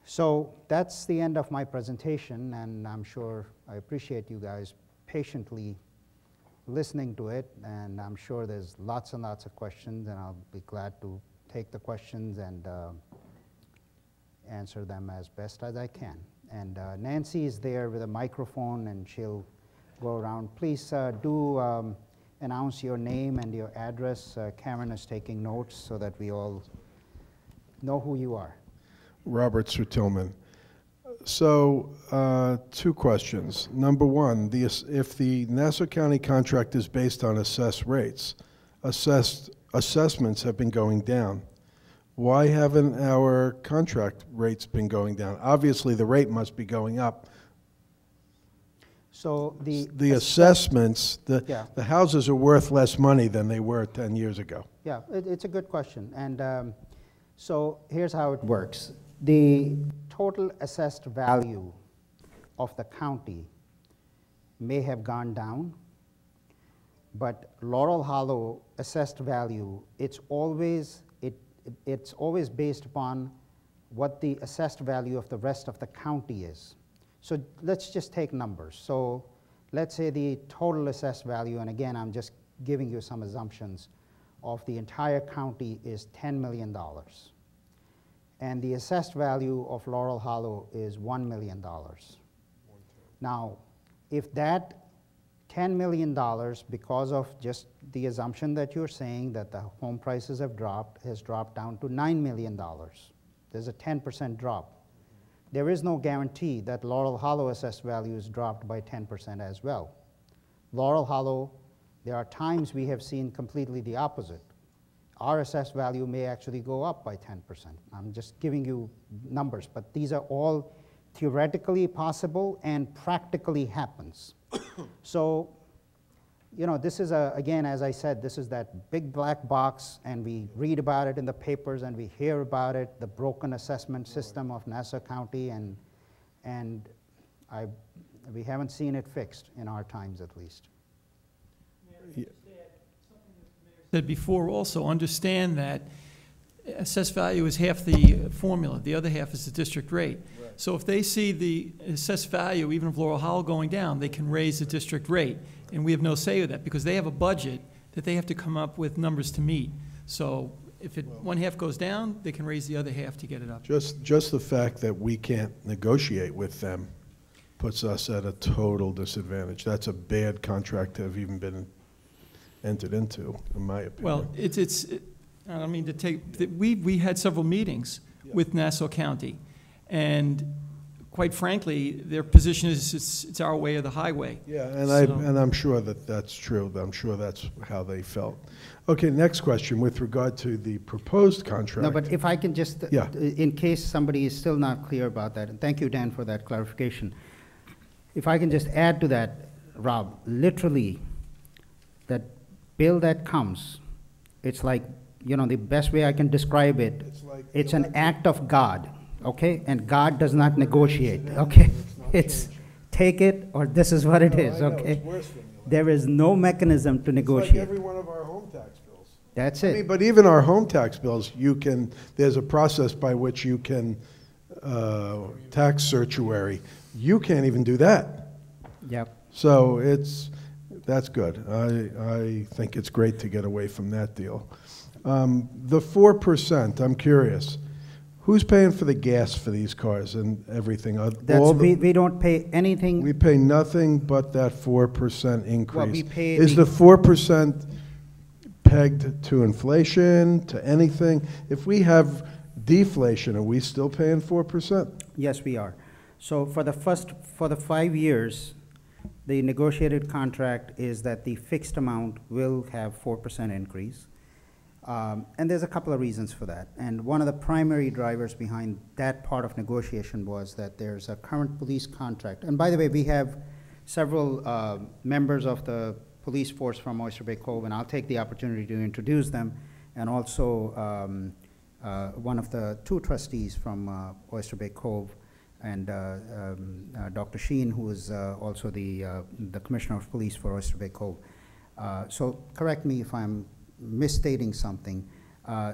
So that's the end of my presentation, and I'm sure I appreciate you guys patiently listening to it, and I'm sure there's lots and lots of questions, and I'll be glad to take the questions and answer them as best as I can. And Nancy is there with a microphone, and she'll go around. Please do announce your name and your address. Karen is taking notes so that we all know who you are. Robert Sertilman. So, two questions. Number one, if the Nassau County contract is based on assessed rates, assessments have been going down. Why haven't our contract rates been going down? Obviously, the rate must be going up. So the assessments, the houses are worth less money than they were 10 years ago. Yeah, it's a good question. And so here's how it works. The total assessed value of the county may have gone down, but Laurel Hollow assessed value, it's always based upon what the assessed value of the rest of the county is. So let's just take numbers. So let's say the total assessed value, and again, I'm just giving you some assumptions, of the entire county is $10 million. And the assessed value of Laurel Hollow is $1 million. Now, if that $10 million, because of just the assumption that you're saying that the home prices have dropped, has dropped down to $9 million. There's a 10% drop. There is no guarantee that Laurel Hollow assessed value is dropped by 10% as well. Laurel Hollow, there are times we have seen completely the opposite. Our assessed value may actually go up by 10%. I'm just giving you numbers, but these are all theoretically possible and practically happens. So, you know, this is, again, as I said, this is that big black box, and we read about it in the papers and we hear about it, the broken assessment system of Nassau County, and we haven't seen it fixed in our times at least. Yeah. Said before also, understand that assessed value is half the formula. The other half is the district rate. Right. So if they see the assessed value, even of Laurel Hollow going down, they can raise the district rate. And we have no say with that because they have a budget that they have to come up with numbers to meet. So if one half goes down, they can raise the other half to get it up. Just the fact that we can't negotiate with them puts us at a total disadvantage. That's a bad contract to have even been entered into, in my opinion. Well, I don't mean to take, we had several meetings with Nassau County, and quite frankly, their position is it's our way or the highway. Yeah, and I'm sure that that's true. I'm sure that's how they felt. Okay, next question with regard to the proposed contract. No, but if I can just, in case somebody is still not clear about that, and thank you, Dan, for that clarification. If I can just add to that, Rob, literally, that bill that comes, it's like, you know, the best way I can describe it, it's an act of God, okay? And God does not negotiate, okay? It's take it or this is what it is, okay? There is no mechanism to negotiate. It's like every one of our home tax bills. That's it. I mean, but even our home tax bills, there's a process by which you can tax certiorari. You can't even do that. Yep. So that's good. I think it's great to get away from that deal. The 4%, I'm curious. Who's paying for the gas for these cars and everything? We don't pay anything. We pay nothing but that 4% increase. Well, we pay Is the 4% pegged to inflation, to anything? If we have deflation, are we still paying 4%? Yes, we are. So for the 5 years, the negotiated contract is that the fixed amount will have 4% increase. And there's a couple of reasons for that. And one of the primary drivers behind that part of negotiation was that there's a current police contract. And by the way, we have several members of the police force from Oyster Bay Cove, and I'll take the opportunity to introduce them, and also one of the two trustees from Oyster Bay Cove, and Dr. Sheen, who is also the Commissioner of Police for Oyster Bay Cove. So correct me if I'm misstating something.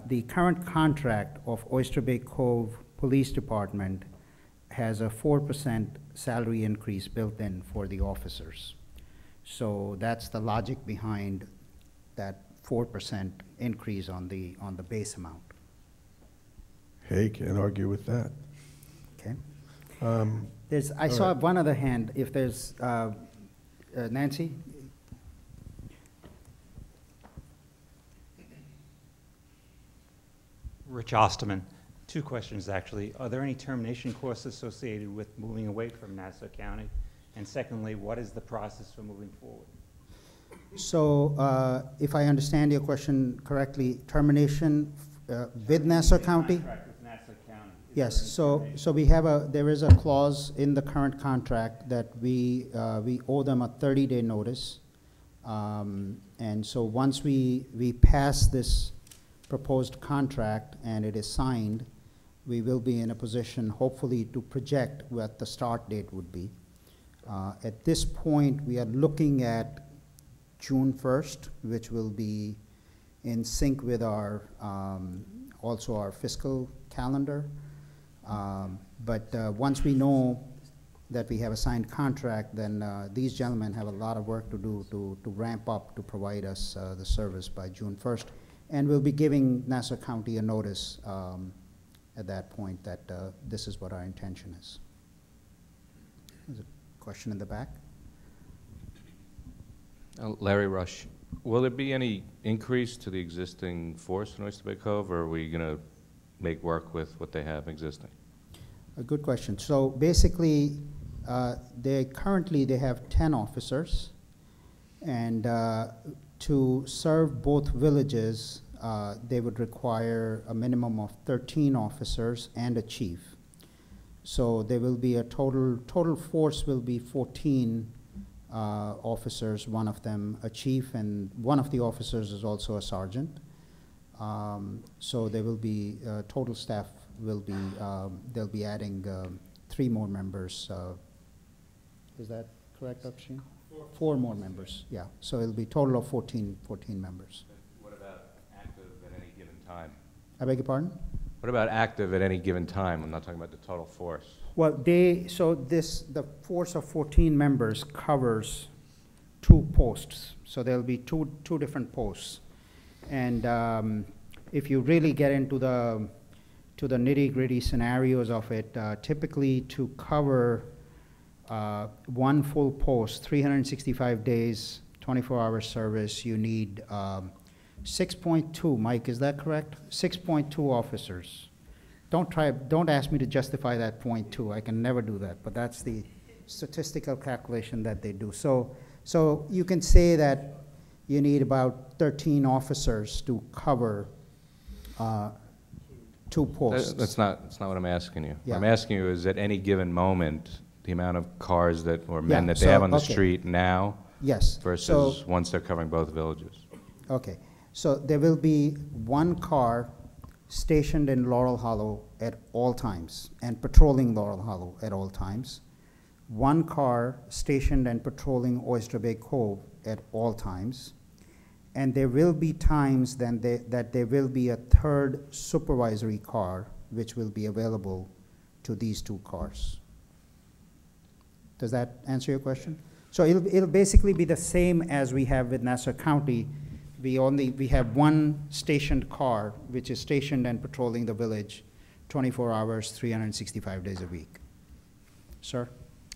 The current contract of Oyster Bay Cove Police Department has a 4% salary increase built in for the officers. So that's the logic behind that 4% increase on the base amount. Hey, can't argue with that. Okay. I all saw right. one other hand. If there's Nancy. Rich Osterman. Two questions, actually. Are there any termination costs associated with moving away from Nassau County? And secondly, what is the process for moving forward? So if I understand your question correctly, termination with Nassau County? Contract with Nassau County. Yes, so we have there is a clause in the current contract that we owe them a 30-day notice. And so once we pass this proposed contract and it is signed, we will be in a position, hopefully, to project what the start date would be. At this point, we are looking at June 1st, which will be in sync with our also our fiscal calendar. But once we know that we have a signed contract, then these gentlemen have a lot of work to do to ramp up to provide us the service by June 1st. And we'll be giving Nassau County a notice at that point that this is what our intention is. There's a question in the back. Larry Rush, will there be any increase to the existing force in Oyster Bay Cove, or are we going to make work with what they have existing? A good question. So basically, currently they have 10 officers, and to serve both villages, they would require a minimum of 13 officers and a chief. So there will be a total force will be 14 officers, one of them a chief, and one of the officers is also a sergeant. So there will be, total staff will be, they'll be adding 3 more members. Is that correct, Upsheen? 4 more members, yeah. So it'll be a total of 14 members. What about active at any given time? I beg your pardon? What about active at any given time? I'm not talking about the total force. Well, the force of 14 members covers 2 posts. So there'll be two different posts. And if you really get into the nitty-gritty scenarios of it, typically to cover one full post, 365 days, 24-hour service, you need 6.2, Mike, is that correct? 6.2 officers. Don't ask me to justify that 0.2. I can never do that, but that's the statistical calculation that they do. So you can say that you need about 13 officers to cover 2 posts. That's not what I'm asking you. Yeah. What I'm asking you is at any given moment, the amount of cars that, or men Yeah, that they have on the okay. street now Yes. versus once they're covering both villages. Okay, so there will be 1 car stationed in Laurel Hollow at all times and patrolling Laurel Hollow at all times. 1 car stationed and patrolling Oyster Bay Cove at all times. And there will be times then that there will be a 3rd supervisory car which will be available to these 2 cars. Does that answer your question? So it'll basically be the same as we have with Nassau County. We have 1 stationed car which is stationed and patrolling the village 24 hours, 365 days a week. Sir?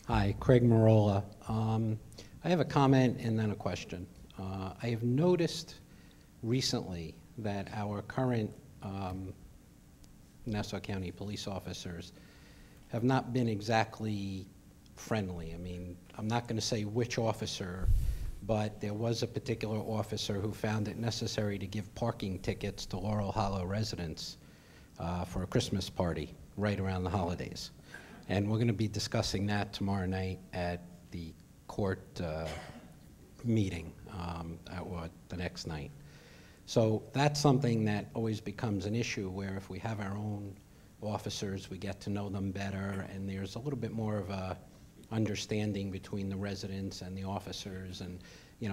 Hi, Craig Marola. I have a comment and then a question. I have noticed recently that our current Nassau County police officers have not been exactly friendly. I mean, I'm not going to say which officer, but there was a particular officer who found it necessary to give parking tickets to Laurel Hollow residents for a Christmas party right around the holidays. And we're going to be discussing that tomorrow night at the court meeting the next night. So that's something that always becomes an issue where if we have our own officers, we get to know them better, and there's a little bit more of a understanding between the residents and the officers, and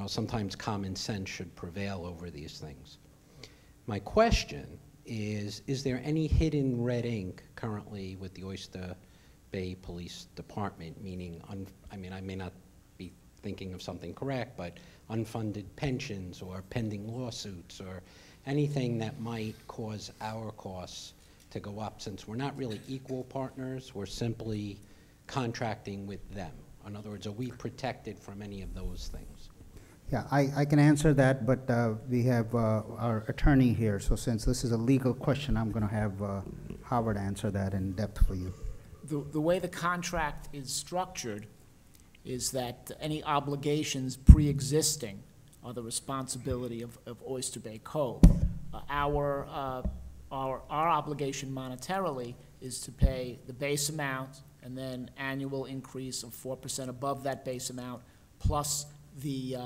sometimes common sense should prevail over these things. My question is there any hidden red ink currently with the Oyster Bay Police Department, meaning, I mean, I may not be thinking of something correct, but unfunded pensions or pending lawsuits or anything that might cause our costs to go up. Since we're not really equal partners, we're simply contracting with them. In other words, are we protected from any of those things? Yeah, I can answer that, but we have our attorney here, so since this is a legal question, I'm going to have Howard answer that in depth for you. The way the contract is structured is that any obligations pre-existing are the responsibility of Oyster Bay Cove. Our obligation monetarily is to pay the base amount and then annual increase of 4% above that base amount, plus the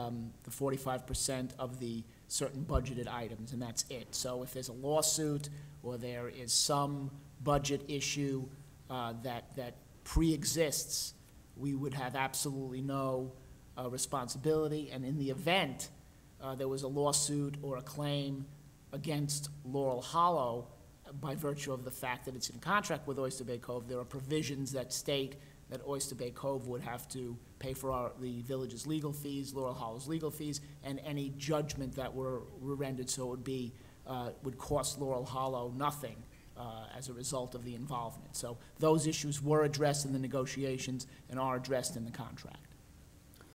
45% of the certain budgeted items, and that's it. So if there's a lawsuit or there is some budget issue that pre-exists, we would have absolutely no responsibility. And in the event there was a lawsuit or a claim against Laurel Hollow, by virtue of the fact that it's in contract with Oyster Bay Cove, there are provisions that state that Oyster Bay Cove would have to pay for the village's legal fees, Laurel Hollow's legal fees, and any judgment that were rendered. So it would cost Laurel Hollow nothing as a result of the involvement. So those issues were addressed in the negotiations and are addressed in the contract.